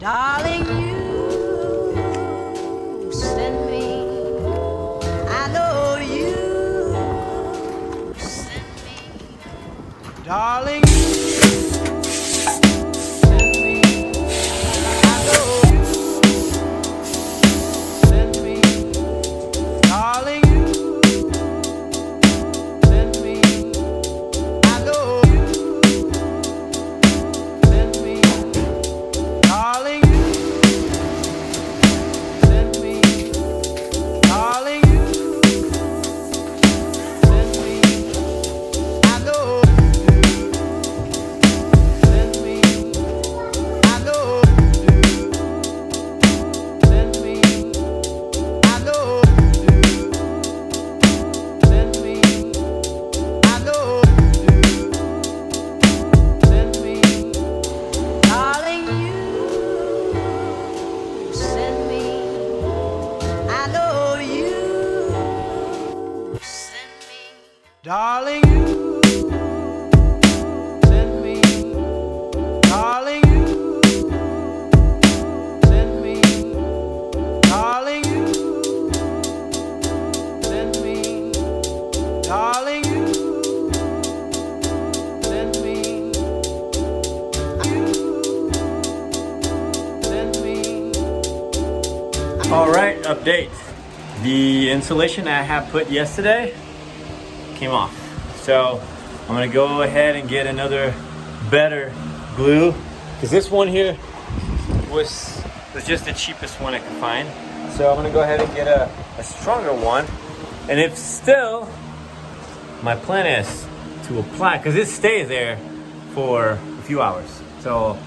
Darling, you send me. I know you send me. Darling, you send me. I know you send me. Darling, you send me. I know you send me. Darling, you send me. Darling, you send me. I know you send me. I know you send me. I know you send me. I know you send me. Darling, you send me. I know you send me. Darling, you send me. Darling, you send me. Darling, you send me. Darling, you send me. You send me. All right, update. The insulation I had put yesterday came off. So I'm gonna go ahead and get another better glue, because this one here was just the cheapest one I could find. So I'm gonna go ahead and get a stronger one. And if still, my plan is to apply, because it stays there for a few hours. So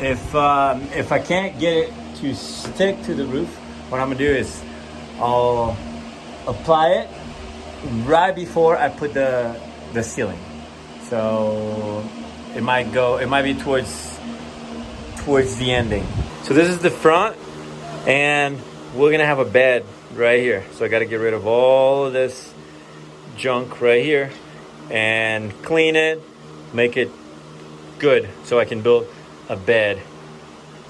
if I can't get it to stick to the roof, what I'm gonna do is I'll apply it right before I put the ceiling. So it might be towards the ending. So this is the front, and we're gonna have a bed right here. So I gotta get rid of all of this junk right here and clean it, make it good so I can build a bed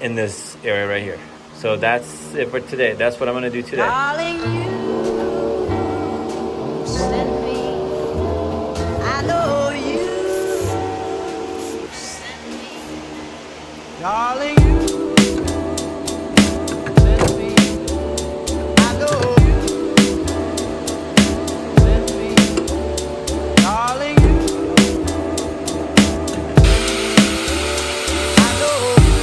in this area right here. So that's it for today. That's what I'm gonna do today. Darling, you send me. I know you send me. Darling, you send me. I know you send me. Darling, you I know you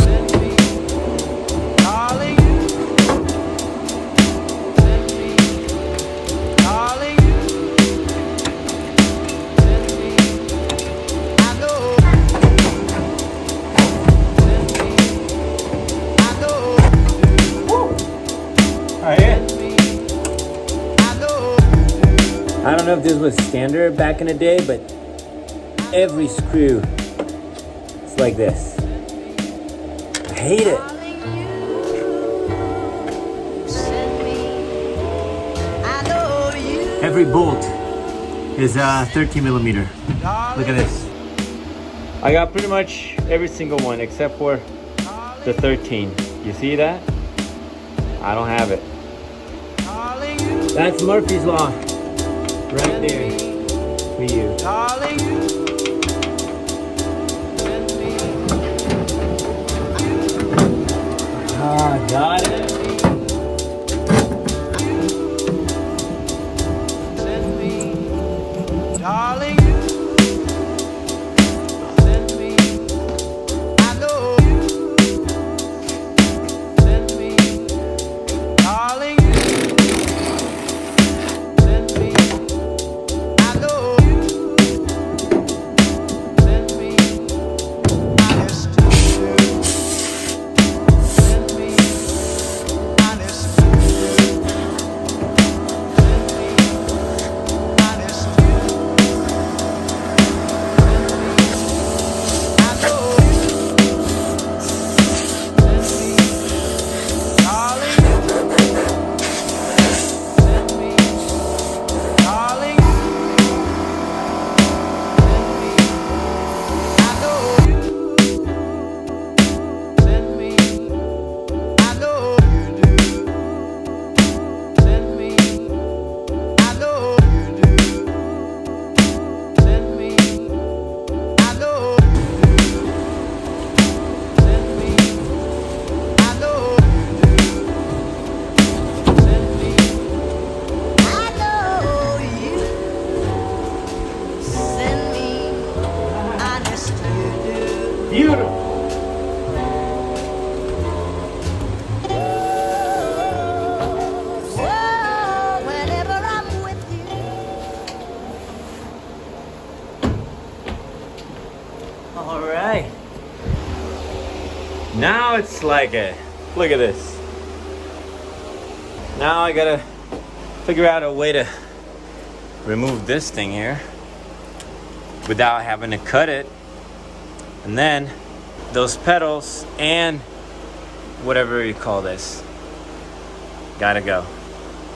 send me. Darling, you send me. Darling, you send me. I know you send me. I know you Right here. send me. I know you I don't know if this was standard back in the day, but every screw is like this. I hate it. darling, you send me. I know you Every bolt is 13 millimeter. Look at this. I got pretty much every single one except for the 13. You see that? I don't have it. darling, you That's Murphy's Law right there for you. darling, you send me. Ah, got it. Send me, darling, you send me. I know you send me, darling, you send me. I know you Now it's like look at this. Now I gotta figure out a way to remove this thing here without having to cut it. And then those pedals and whatever you call this gotta go.